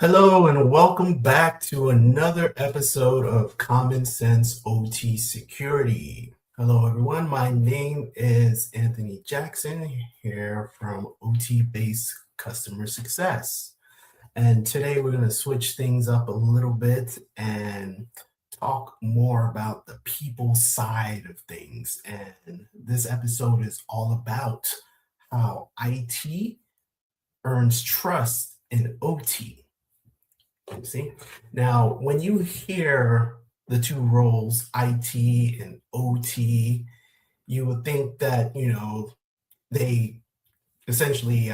Hello and welcome back to another episode of Common Sense OT Security. Hello, everyone. My name is Anthony Jackson here from OT Based Customer Success. And today we're going to switch things up a little bit and talk more about the people side of things. And this episode is all about how IT earns trust in OT. You see? Now, when you hear the two roles, IT and OT, you would think that, they essentially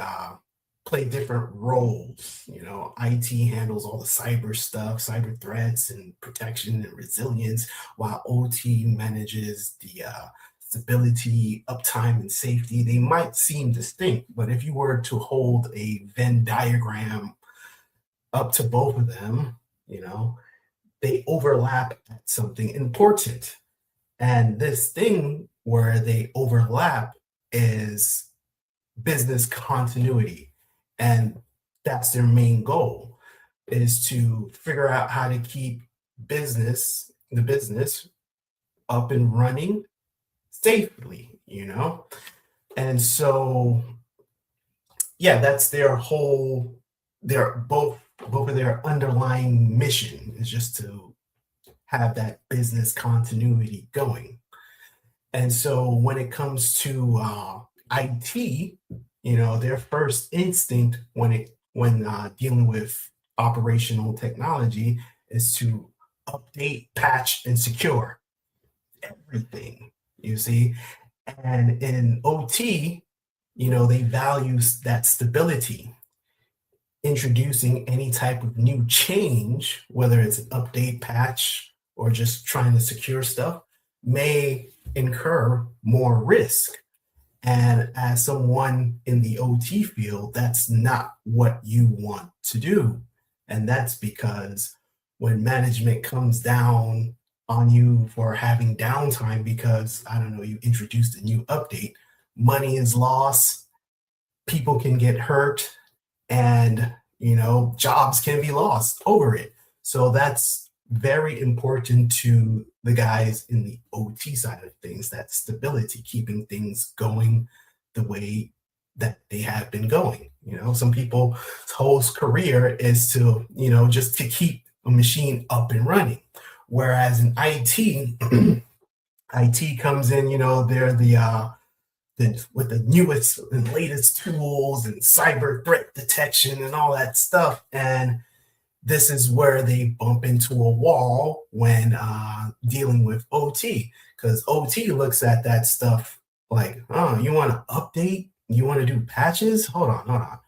play different roles. IT handles all the cyber stuff, cyber threats and protection and resilience, while OT manages the stability, uptime, and safety. They might seem distinct, but if you were to hold a Venn diagram up to both of them, you know, they overlap at something important. And this thing where they overlap is business continuity. And that's their main goal is to figure out how to keep the business up and running safely. And so, yeah, that's their both of their underlying mission is just to have that business continuity going. And so when it comes to IT, their first instinct when dealing with operational technology is to update, patch, and secure everything. You see, and in OT, they value that stability. Introducing any type of new change, whether it's an update, patch, or just trying to secure stuff, may incur more risk. And as someone in the OT field, that's not what you want to do. And that's because when management comes down on you for having downtime because, I don't know, you introduced a new update, money is lost, people can get hurt, and jobs can be lost over it. So that's very important to the guys in the OT side of things, that stability, keeping things going the way that they have been going. Some people's whole career is to, just to keep a machine up and running. Whereas in IT, IT comes in, they're with the newest and latest tools and cyber threat detection and all that stuff. And this is where they bump into a wall when dealing with OT, because OT looks at that stuff like, oh, you want to update? You want to do patches? Hold on.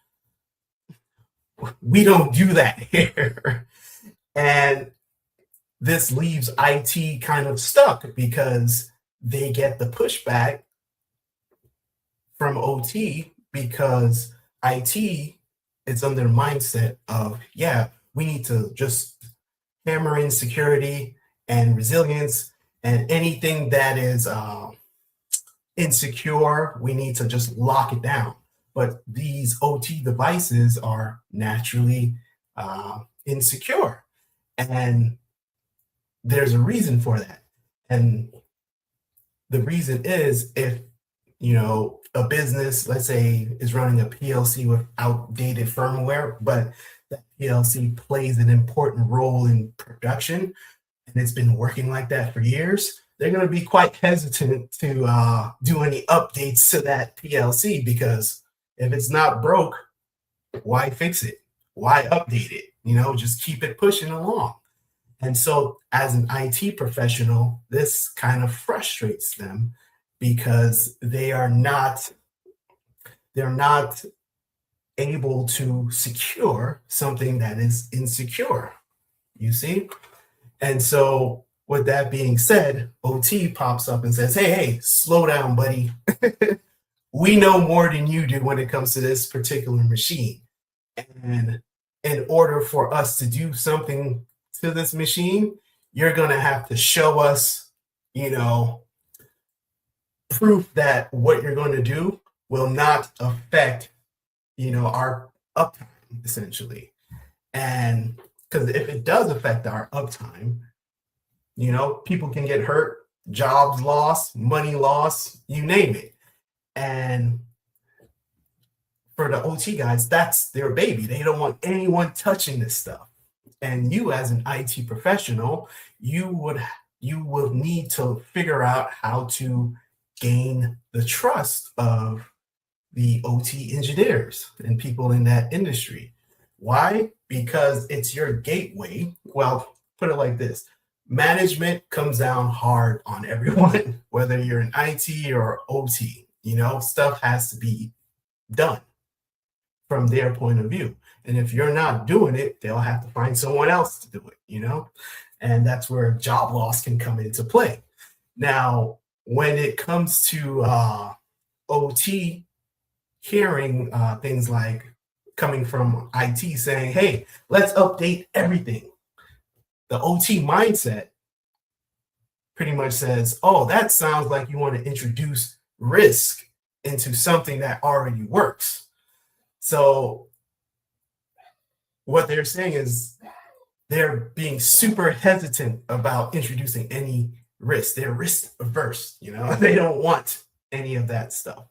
We don't do that here. And this leaves IT kind of stuck because they get the pushback from OT because IT is under the mindset of, yeah, we need to just hammer in security and resilience, and anything that is insecure, we need to just lock it down. But these OT devices are naturally insecure, and there's a reason for that. And the reason is if a business, let's say, is running a PLC with outdated firmware, but that PLC plays an important role in production, and it's been working like that for years, they're going to be quite hesitant to do any updates to that PLC because if it's not broke, why fix it? Why update it? Just keep it pushing along. And so, as an IT professional, this kind of frustrates them because they're not able to secure something that is insecure. You see? And so, with that being said, OT pops up and says, hey, slow down, buddy. We know more than you do when it comes to this particular machine. And in order for us to do something to this machine, you're going to have to show us, proof that what you're going to do will not affect, our uptime, essentially. And because if it does affect our uptime, people can get hurt, jobs lost, money lost, you name it. And for the OT guys, that's their baby. They don't want anyone touching this stuff. And you, as an IT professional, you will need to figure out how to gain the trust of the OT engineers and people in that industry. Why? Because it's your gateway. Well, put it like this: management comes down hard on everyone, whether you're in IT or OT. Stuff has to be done from their point of view. And if you're not doing it, they'll have to find someone else to do it. And that's where job loss can come into play. Now, when it comes to OT, hearing things like coming from IT saying, hey, let's update everything. The OT mindset pretty much says, oh, that sounds like you want to introduce risk into something that already works. So what they're saying is they're being super hesitant about introducing any risk. They're risk averse, they don't want any of that stuff.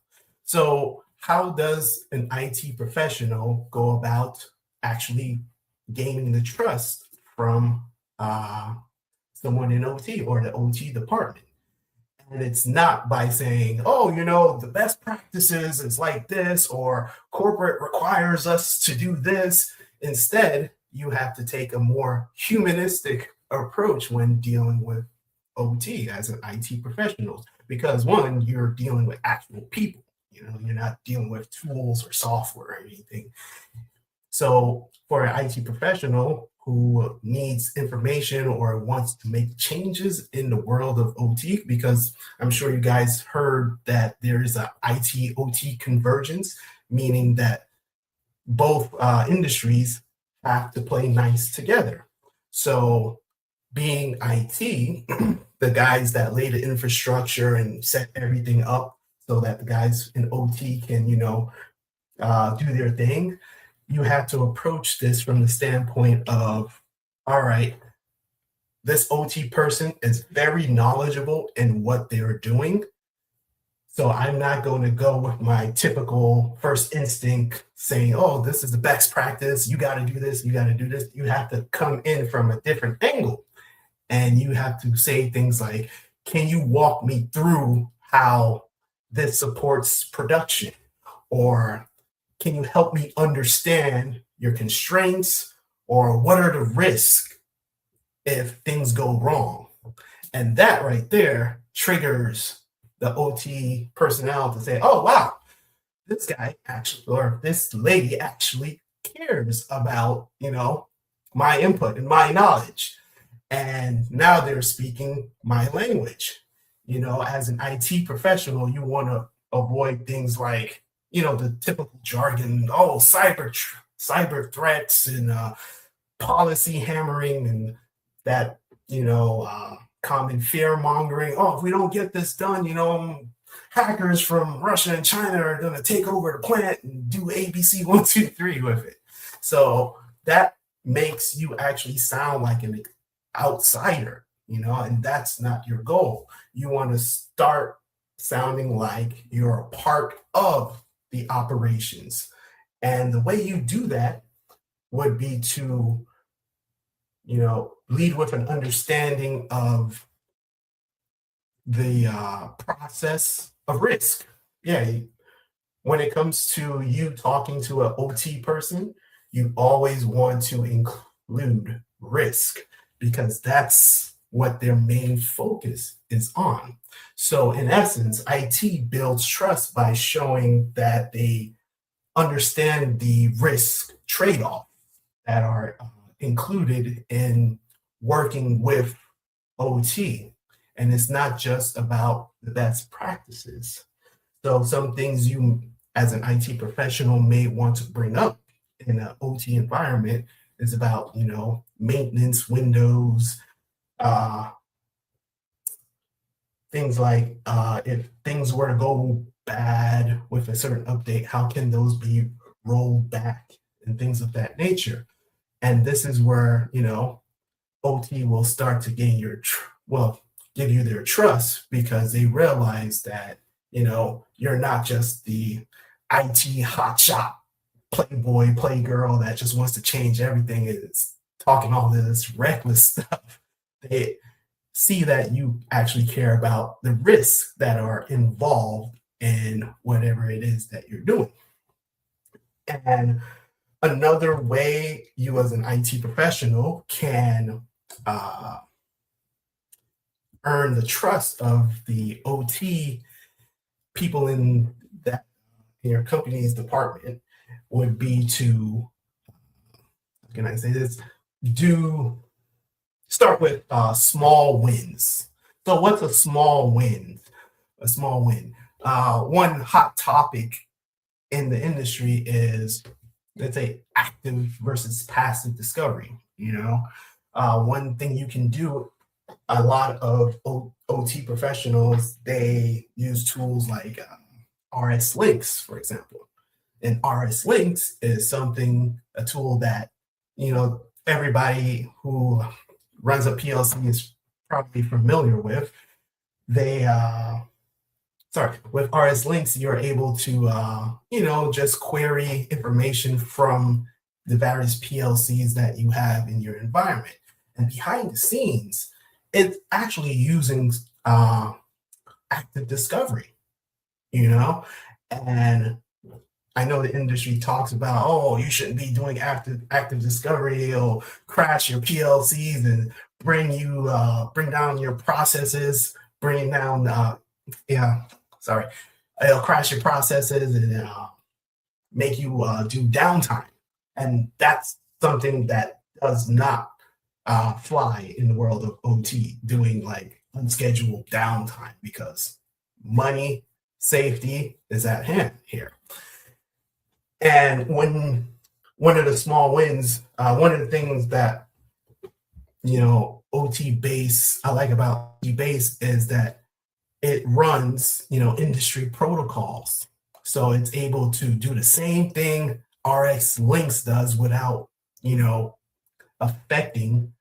So how does an IT professional go about actually gaining the trust from someone in OT or the OT department? And it's not by saying, oh, the best practices is like this, or corporate requires us to do this. Instead, you have to take a more humanistic approach when dealing with OT as an IT professional, because one, you're dealing with actual people. You're not dealing with tools or software or anything. So for an IT professional who needs information or wants to make changes in the world of OT, because I'm sure you guys heard that there is a IT OT convergence, meaning that both industries have to play nice together. So being IT, the guys that lay the infrastructure and set everything up so that the guys in OT can, do their thing, you have to approach this from the standpoint of, all right, this OT person is very knowledgeable in what they're doing. So I'm not going to go with my typical first instinct saying, oh, this is the best practice. You got to do this. You got to do this. You have to come in from a different angle. And you have to say things like, can you walk me through how this supports production? Or can you help me understand your constraints? Or what are the risks if things go wrong? And that right there triggers the OT personnel to say, oh, wow, this guy actually, or this lady actually cares about, my input and my knowledge. And now they're speaking my language. As an IT professional, you want to avoid things like, the typical jargon, oh, cyber threats and policy hammering and that, common fear mongering. Oh, if we don't get this done, hackers from Russia and China are going to take over the plant and do ABC 1, 2, 3 with it. So that makes you actually sound like an outsider, and that's not your goal. You want to start sounding like you're a part of the operations. And the way you do that would be to, lead with an understanding of the process of risk. Yeah, when it comes to you talking to an OT person, you always want to include risk because that's what their main focus is on. So, in essence, IT builds trust by showing that they understand the risk trade off that are included in working with OT. And it's not just about the best practices. So some things you, as an IT professional, may want to bring up in an OT environment is about, maintenance windows, things like if things were to go bad with a certain update, how can those be rolled back and things of that nature. And this is where, OT will start to gain give you their trust because they realize that, you're not just the IT hotshot playboy, playgirl that just wants to change everything and is talking all this reckless stuff. They see that you actually care about the risks that are involved in whatever it is that you're doing. And another way you, as an IT professional, can uh, earn the trust of the OT people that in your company's department would be to, how can I say this? Do start with small wins. So, what's a small win? A small win. One hot topic in the industry is, let's say, active versus passive discovery. One thing you can do, a lot of OT professionals, they use tools like RS Links, for example. And RS Links is a tool that, everybody who runs a PLC is probably familiar with. They, with RS Links, you're able to, just query information from the various PLCs that you have in your environment. And behind the scenes, it's actually using active discovery, and I know the industry talks about, oh, you shouldn't be doing active discovery. It'll crash your PLCs and bring down your processes, bring down yeah, sorry, it'll crash your processes and make you do downtime, and that's something that does not fly in the world of OT, doing like unscheduled downtime, because money, safety is at hand here. And one of the small wins, one of the things that OT base I like about OT base is that it runs industry protocols, so it's able to do the same thing RX Links does without affecting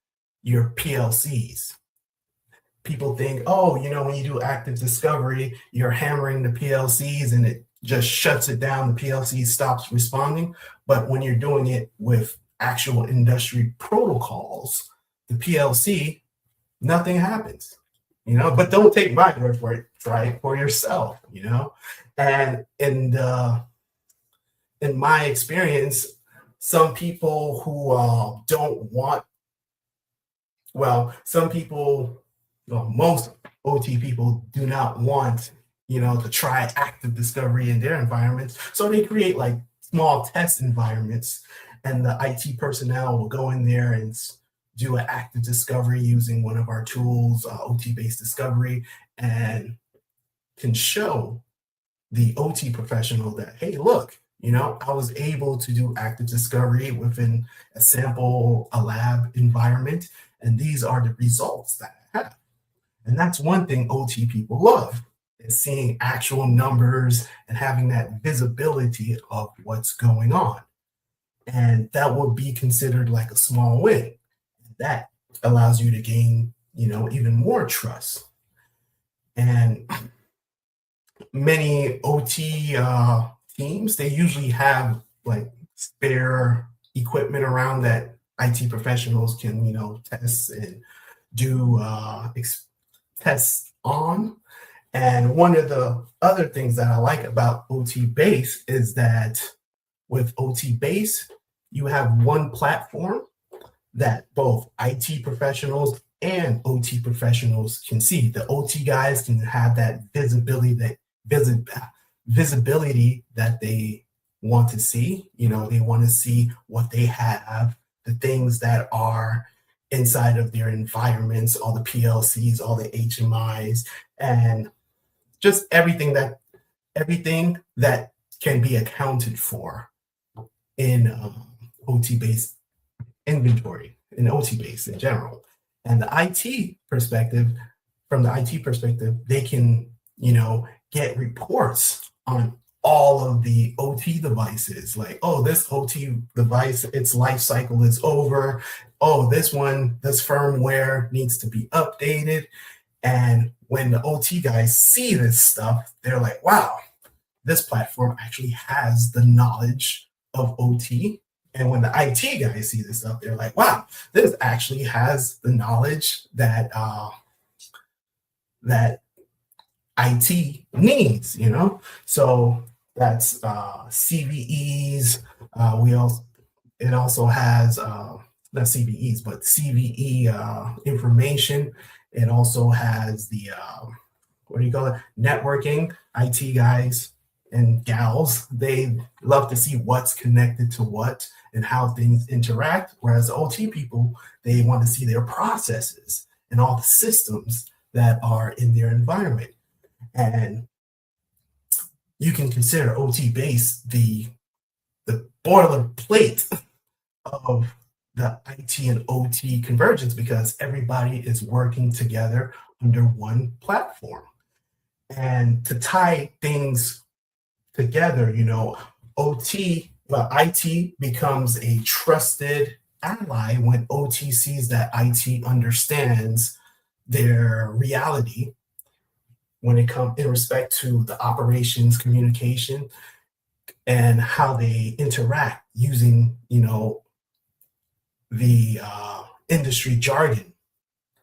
your PLCs. People think, oh, when you do active discovery, you're hammering the PLCs and it just shuts it down. The PLC stops responding. But when you're doing it with actual industry protocols, the PLC, nothing happens. But don't take my word for it. Try it for yourself. And in my experience, some people who don't want, most OT people do not want, to try active discovery in their environments. So they create like small test environments, and the IT personnel will go in there and do an active discovery using one of our tools, OT-based discovery, and can show the OT professional that, hey, look, I was able to do active discovery within a lab environment, and these are the results that I have. And that's one thing OT people love, is seeing actual numbers and having that visibility of what's going on. And that would be considered like a small win. That allows you to gain, even more trust. And many OT teams, they usually have like spare equipment around that IT professionals can, test and do tests on. And one of the other things that I like about OT Base is that with OT Base, you have one platform that both IT professionals and OT professionals can see. The OT guys can have that visibility that they want to see. They want to see what they have, the things that are inside of their environments, all the PLCs, all the HMIs, and just everything that can be accounted for in OT based inventory, in OT base in general. And from the IT perspective, they can, get reports on all of the OT devices. Like, oh, this OT device, its life cycle is over. Oh, this one, this firmware needs to be updated. And when the OT guys see this stuff, they're like, wow, this platform actually has the knowledge of OT. And when the IT guys see this stuff, they're like, wow, this actually has the knowledge that that IT needs, you know? So that's CVEs. We also It also has not CVEs, but CVE information. It also has the what do you call it? Networking. IT guys and gals, they love to see what's connected to what and how things interact. Whereas the OT people, they want to see their processes and all the systems that are in their environment. And you can consider OT base the boilerplate of the IT and OT convergence because everybody is working together under one platform. And to tie things together, IT becomes a trusted ally when OT sees that IT understands their reality when it comes in respect to the operations, communication, and how they interact using, the industry jargon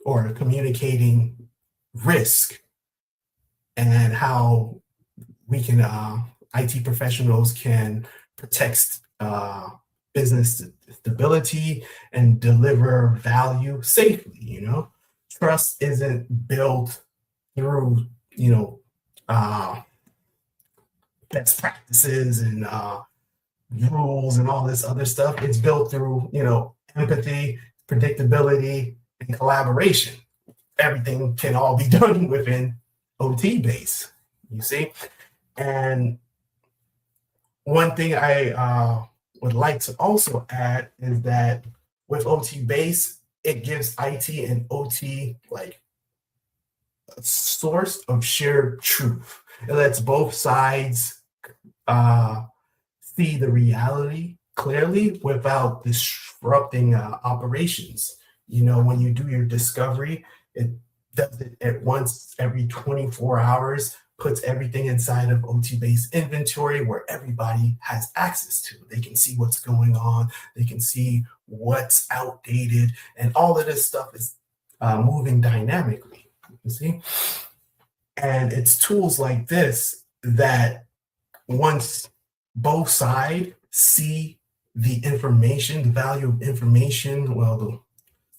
or communicating risk and how we can IT professionals can protect business stability and deliver value safely. Trust isn't built through uh, best practices and rules and all this other stuff. It's built through empathy, predictability, and collaboration. Everything can all be done within OT base, you see. And one thing I would like to also add is that with OT base, it gives IT and OT like a source of shared truth. It lets both sides see the reality clearly without disrupting operations. When you do your discovery, it does it at once every 24 hours, puts everything inside of OT-based inventory where everybody has access to. They can see what's going on, they can see what's outdated, and all of this stuff is moving dynamically, you see? And it's tools like this that once both sides see the information, the value of information, well, the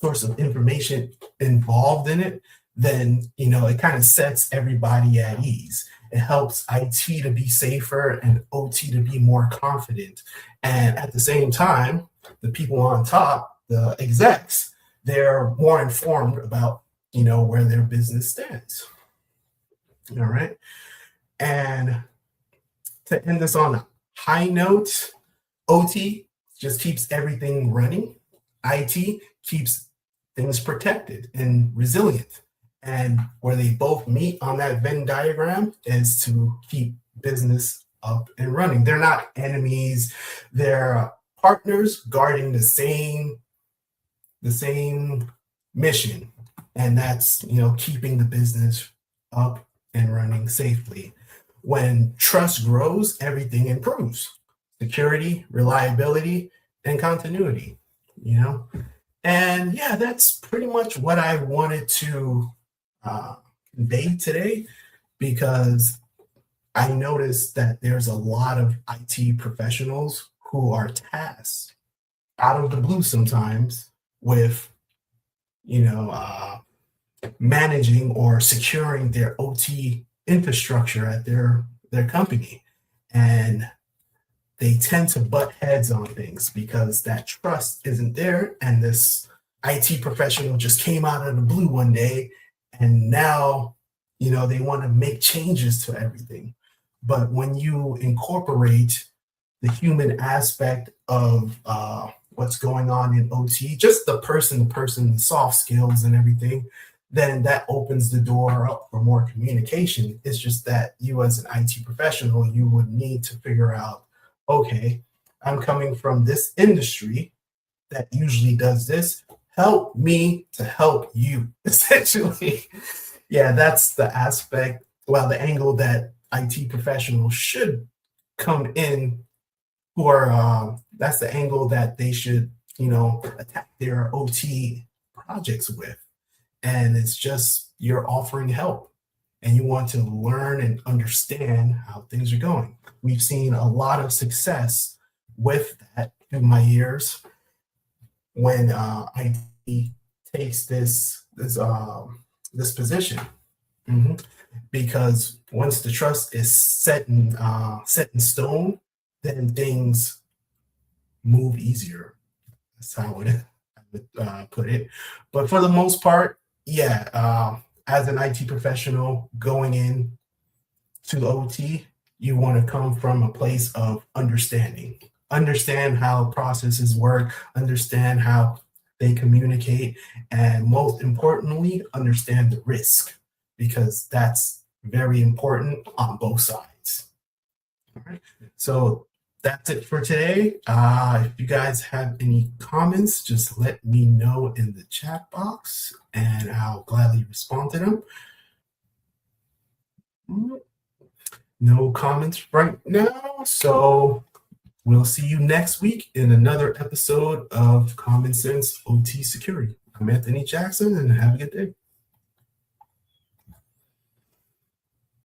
source of information involved in it, then it kind of sets everybody at ease. It helps IT to be safer and OT to be more confident. And at the same time, the people on top, the execs, they're more informed about where their business stands. All right. And to end this on a high note, OT just keeps everything running. IT keeps things protected and resilient. And where they both meet on that Venn diagram is to keep business up and running. They're not enemies. They're partners guarding the same mission. And that's, keeping the business up and running safely. When trust grows, everything improves. Security, reliability, and continuity, And yeah, that's pretty much what I wanted to convey today because I noticed that there's a lot of IT professionals who are tasked out of the blue sometimes with, managing or securing their OT infrastructure at their company. And they tend to butt heads on things because that trust isn't there. And this IT professional just came out of the blue one day and now, they want to make changes to everything. But when you incorporate the human aspect of what's going on in OT, just the person, the soft skills and everything, then that opens the door up for more communication. It's just that you, as an IT professional, you would need to figure out, okay, I'm coming from this industry that usually does this. Help me to help you, essentially. Yeah, that's the aspect, well, the angle that IT professionals should come in, who are, that's the angle that they should, attack their OT projects with. And it's just you're offering help and you want to learn and understand how things are going. We've seen a lot of success with that through my years when IT takes this position. Mhm. Because once the trust is set in stone, then things move easier. That's how I would put it. But for the most part, yeah, as an IT professional going in to OT, you want to come from a place of understanding. Understand how processes work, understand how they communicate, and most importantly, understand the risk because that's very important on both sides. All right. So that's it for today. If you guys have any comments, just let me know in the chat box and I'll gladly respond to them. No comments right now. So we'll see you next week in another episode of Common Sense OT Security. I'm Anthony Jackson and have a good day.